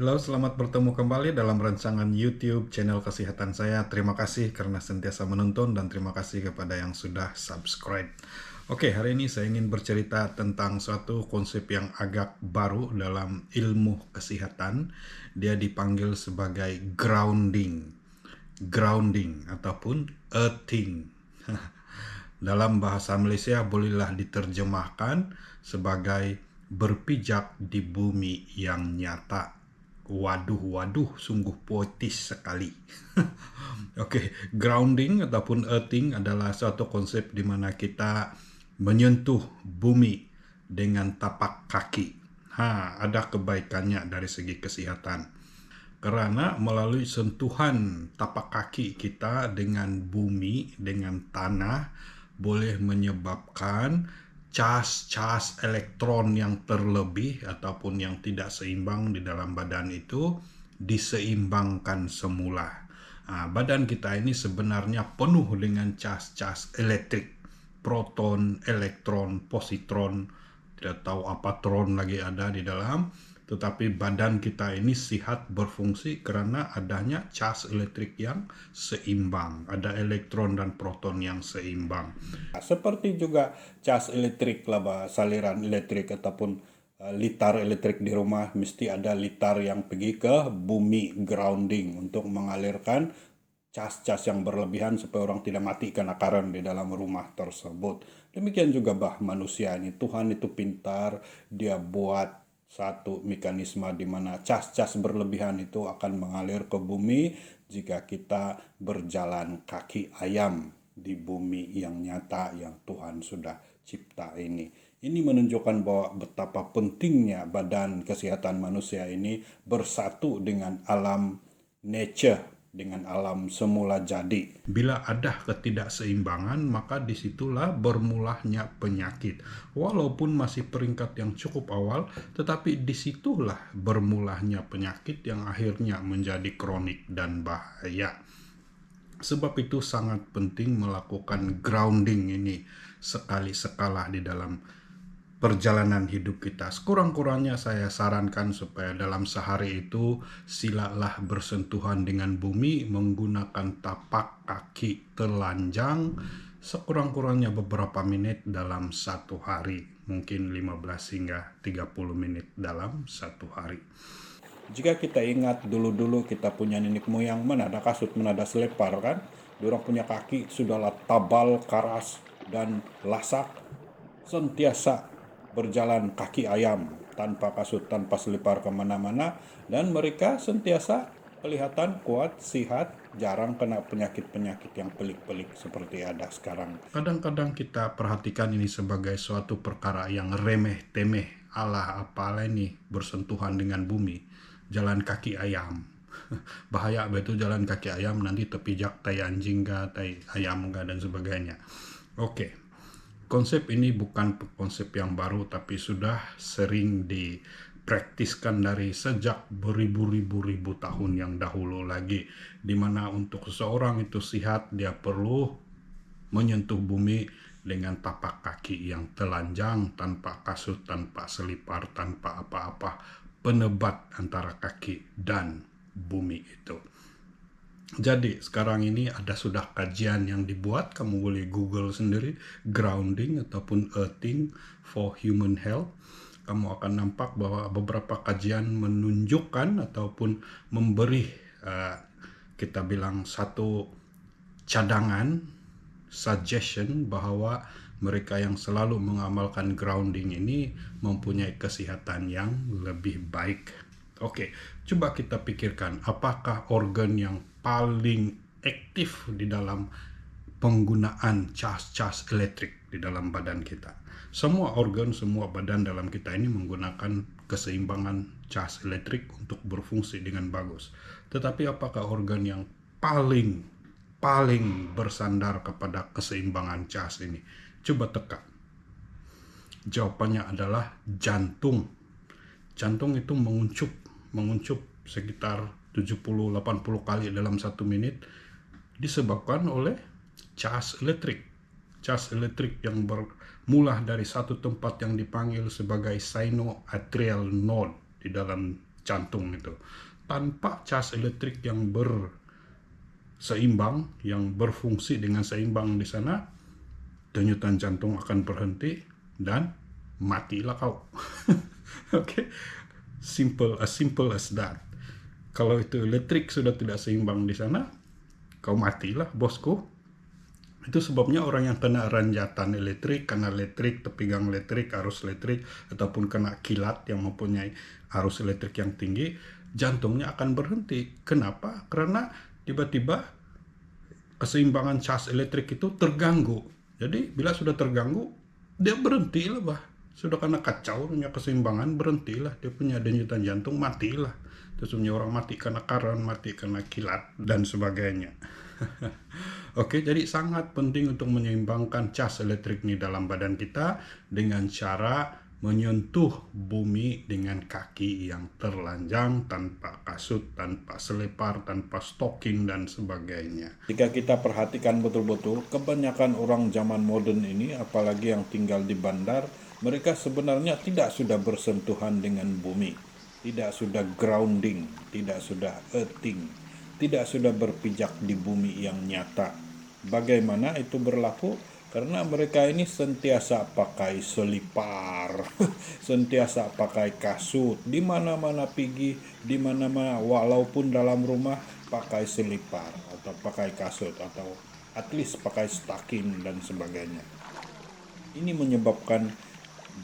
Halo, selamat bertemu kembali dalam rancangan YouTube channel kesehatan saya. Terima kasih karena sentiasa menonton dan terima kasih kepada yang sudah subscribe. Oke, hari ini saya ingin bercerita tentang suatu konsep yang agak baru dalam ilmu kesehatan. Dia dipanggil sebagai grounding. Grounding ataupun earthing. Dalam bahasa Malaysia bolehlah diterjemahkan sebagai berpijak di bumi yang nyata. Waduh, waduh, sungguh poetis sekali. Oke, grounding ataupun earthing adalah suatu konsep di mana kita menyentuh bumi dengan tapak kaki. Ada kebaikannya dari segi kesehatan. Karena melalui sentuhan tapak kaki kita dengan bumi, dengan tanah, boleh menyebabkan cas-cas elektron yang terlebih ataupun yang tidak seimbang di dalam badan itu diseimbangkan semula. Badan kita ini sebenarnya penuh dengan cas-cas elektrik, proton, elektron, positron, tidak tahu apa tron lagi ada di dalam, tetapi badan kita ini sihat berfungsi karena adanya cas elektrik yang seimbang, ada elektron dan proton yang seimbang. Seperti juga cas elektrik lah, saliran elektrik ataupun litar elektrik di rumah, mesti ada litar yang pergi ke bumi, grounding, untuk mengalirkan cas-cas yang berlebihan supaya orang tidak mati karena current di dalam rumah tersebut. Demikian juga manusia ini, Tuhan itu pintar, dia buat satu mekanisme di mana cas-cas berlebihan itu akan mengalir ke bumi jika kita berjalan kaki ayam di bumi yang nyata yang Tuhan sudah cipta ini. Ini menunjukkan bahwa betapa pentingnya badan kesehatan manusia ini bersatu dengan alam nature, dengan alam semula jadi. Bila ada ketidakseimbangan, maka disitulah bermulanya penyakit. Walaupun masih peringkat yang cukup awal, tetapi disitulah bermulanya penyakit yang akhirnya menjadi kronik dan bahaya. Sebab itu sangat penting melakukan grounding ini sekali-sekala di dalam perjalanan hidup kita. Sekurang-kurangnya saya sarankan supaya dalam sehari itu silalah bersentuhan dengan bumi menggunakan tapak kaki telanjang sekurang-kurangnya beberapa menit dalam satu hari. Mungkin 15 hingga 30 menit dalam satu hari. Jika kita ingat dulu-dulu kita punya nenek moyang, mana ada kasut, mana ada selepar kan? Diorang punya kaki sudahlah tabal, karas, dan lasak. Sentiasa berjalan kaki ayam, tanpa kasut, tanpa selipar kemana-mana. Dan mereka sentiasa kelihatan kuat, sihat, jarang kena penyakit-penyakit yang pelik-pelik seperti ada sekarang. Kadang-kadang kita perhatikan ini sebagai suatu perkara yang remeh-temeh. Alah, apalah ini bersentuhan dengan bumi. Jalan kaki ayam. Bahaya betul jalan kaki ayam, nanti terpijak tai anjing ga, tai ayam ga, dan sebagainya. Oke. Konsep ini bukan konsep yang baru, tapi sudah sering dipraktiskan dari sejak beribu-ribu tahun yang dahulu lagi, di mana untuk seseorang itu sihat, dia perlu menyentuh bumi dengan tapak kaki yang telanjang, tanpa kasut, tanpa selipar, tanpa apa-apa penebat antara kaki dan bumi itu. Jadi sekarang ini ada sudah kajian yang dibuat, kamu boleh Google sendiri, grounding ataupun earthing for human health. Kamu akan nampak bahwa beberapa kajian menunjukkan ataupun memberi kita bilang satu cadangan, suggestion bahwa mereka yang selalu mengamalkan grounding ini mempunyai kesehatan yang lebih baik. Oke, coba kita pikirkan apakah organ yang paling aktif di dalam penggunaan cas-cas elektrik di dalam badan kita. Semua organ, semua badan dalam kita ini menggunakan keseimbangan cas elektrik untuk berfungsi dengan bagus. Tetapi apakah organ yang paling bersandar kepada keseimbangan cas ini? Coba teka. Jawabannya adalah jantung. Jantung itu menguncup sekitar 70-80 kali dalam 1 menit disebabkan oleh cas elektrik. Cas elektrik yang bermula dari satu tempat yang dipanggil sebagai sinoatrial node di dalam jantung itu. Tanpa cas elektrik yang berseimbang, yang berfungsi dengan seimbang di sana, denyutan jantung akan berhenti dan matilah kau. Oke, simple as that. Kalau itu elektrik sudah tidak seimbang di sana, kau matilah bosku. Itu sebabnya orang yang kena ranjatan elektrik, kena listrik, tepigang listrik, arus listrik, ataupun kena kilat yang mempunyai arus elektrik yang tinggi, jantungnya akan berhenti. Kenapa? Karena tiba-tiba keseimbangan cas elektrik itu terganggu. Jadi bila sudah terganggu, dia berhentilah bah. Sudah kena kacau punya keseimbangan, berhentilah. Dia punya denyutan jantung, matilah. Terus punya orang mati karena karan, mati karena kilat, dan sebagainya. Oke, jadi sangat penting untuk menyeimbangkan cas elektrik ini dalam badan kita dengan cara menyentuh bumi dengan kaki yang terlanjang, tanpa kasut, tanpa selipar, tanpa stocking, dan sebagainya. Jika kita perhatikan betul-betul, kebanyakan orang zaman modern ini, apalagi yang tinggal di bandar, mereka sebenarnya tidak sudah bersentuhan dengan bumi, tidak sudah grounding, tidak sudah earthing, tidak sudah berpijak di bumi yang nyata. Bagaimana itu berlaku? Karena mereka ini sentiasa pakai selipar, sentiasa pakai kasut, di mana-mana pergi, di mana-mana, walaupun dalam rumah pakai selipar atau pakai kasut atau at least pakai stocking dan sebagainya. Ini menyebabkan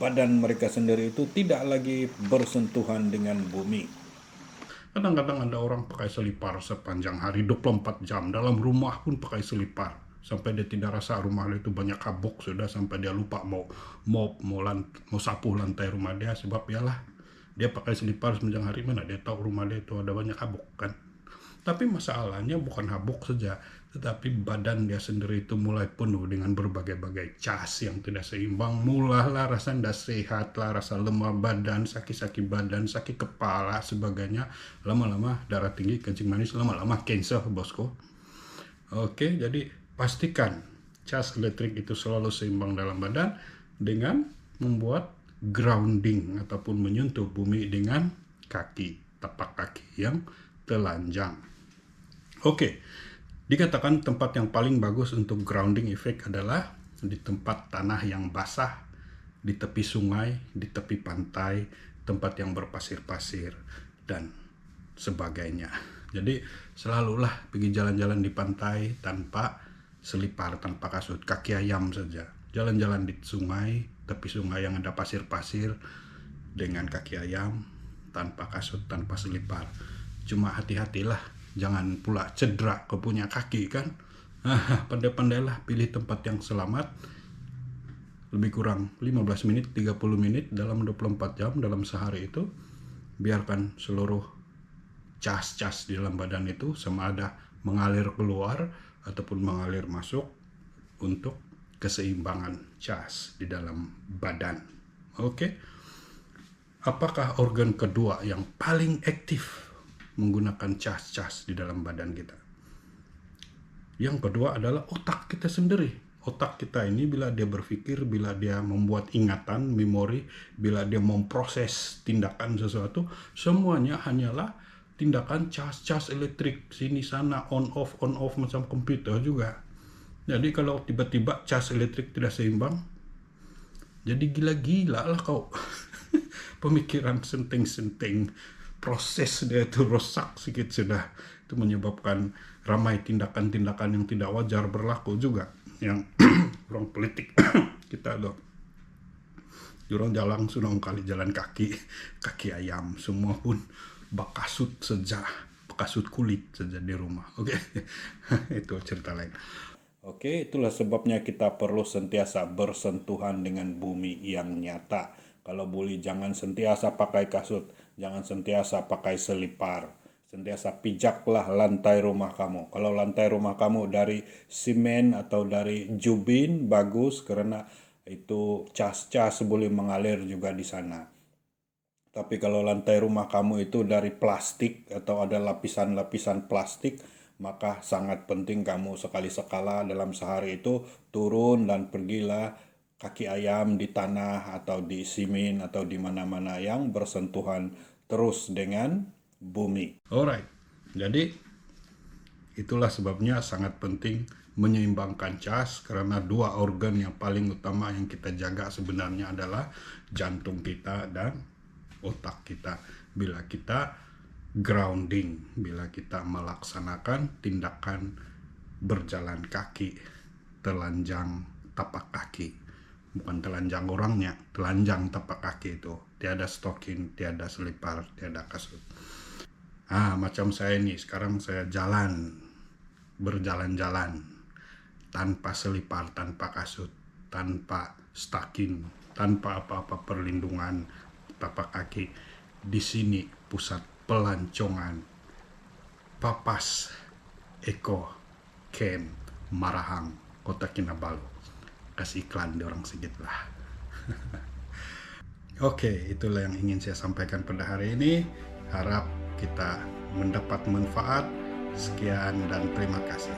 badan mereka sendiri itu tidak lagi bersentuhan dengan bumi. Kadang-kadang ada orang pakai selipar sepanjang hari 24 jam. Dalam rumah pun pakai selipar. Sampai dia tidak rasa rumah dia itu banyak habuk sudah, sampai dia lupa mau sapu lantai rumah dia. Sebab yalah, dia pakai selipar sepanjang hari, mana dia tahu rumah dia itu ada banyak habuk kan. Tapi masalahnya bukan habuk saja, tetapi badan dia sendiri itu mulai penuh dengan berbagai-bagai cas yang tidak seimbang. Mulailah rasa tidak sehat lah, rasa lemah badan, sakit-sakit badan, sakit kepala, sebagainya. Lama-lama darah tinggi, kencing manis, lama-lama cancer bosku. Oke, jadi pastikan cas elektrik itu selalu seimbang dalam badan dengan membuat grounding ataupun menyentuh bumi dengan kaki, tapak kaki yang telanjang. Oke, dikatakan tempat yang paling bagus untuk grounding effect adalah di tempat tanah yang basah, di tepi sungai, di tepi pantai, tempat yang berpasir-pasir, dan sebagainya. Jadi selalulah pergi jalan-jalan di pantai tanpa selipar, tanpa kasut, kaki ayam saja. Jalan-jalan di sungai, tepi sungai yang ada pasir-pasir dengan kaki ayam, tanpa kasut, tanpa selipar. Cuma hati-hatilah, jangan pula cedera ke punya kaki kan. Pandai-pandailah pilih tempat yang selamat. Lebih kurang 15 menit, 30 menit dalam 24 jam dalam sehari itu. Biarkan seluruh cas-cas di dalam badan itu sama ada mengalir keluar ataupun mengalir masuk untuk keseimbangan cas di dalam badan. Oke. Apakah organ kedua yang paling aktif menggunakan cas-cas di dalam badan kita? Yang kedua adalah otak kita sendiri. Otak kita ini bila dia berpikir, bila dia membuat ingatan, memori, bila dia memproses tindakan sesuatu, semuanya hanyalah tindakan cas-cas elektrik, sini sana, on off macam komputer juga. Jadi kalau tiba-tiba cas elektrik tidak seimbang, jadi gila-gila lah kau. Pemikiran senting-senting, proses dia itu rusak sedikit sudah. Itu menyebabkan ramai tindakan-tindakan yang tidak wajar berlaku juga. Yang orang politik kita loh, orang jalan sudah kali jalan kaki ayam, semua pun bakasut saja, bakasut kulit saja di rumah. Oke. Itu cerita lain. Oke, itulah sebabnya kita perlu sentiasa bersentuhan dengan bumi yang nyata. Kalau boleh jangan sentiasa pakai kasut, jangan sentiasa pakai selipar. Sentiasa pijaklah lantai rumah kamu. Kalau lantai rumah kamu dari semen atau dari jubin, bagus karena itu cas-cas boleh mengalir juga di sana. Tapi kalau lantai rumah kamu itu dari plastik atau ada lapisan-lapisan plastik, maka sangat penting kamu sekali-sekala dalam sehari itu turun dan pergilah kaki ayam di tanah atau di simen atau di mana-mana yang bersentuhan terus dengan bumi. Alright, jadi itulah sebabnya sangat penting menyeimbangkan cas, karena dua organ yang paling utama yang kita jaga sebenarnya adalah jantung kita dan otak kita. Bila kita grounding, bila kita melaksanakan tindakan berjalan kaki, telanjang tapak kaki, bukan telanjang orangnya, telanjang tapak kaki itu, tiada stocking, tiada selipar, tiada kasut. Macam saya nih, sekarang saya berjalan-jalan tanpa selipar, tanpa kasut, tanpa stocking, tanpa apa-apa perlindungan tapak kaki. Di sini pusat pelancongan Papas Eco Camp Marahang, Kota Kinabalu. Kasih iklan di orang sedikit lah. Oke, itulah yang ingin saya sampaikan pada hari ini. Harap kita mendapat manfaat. Sekian dan terima kasih.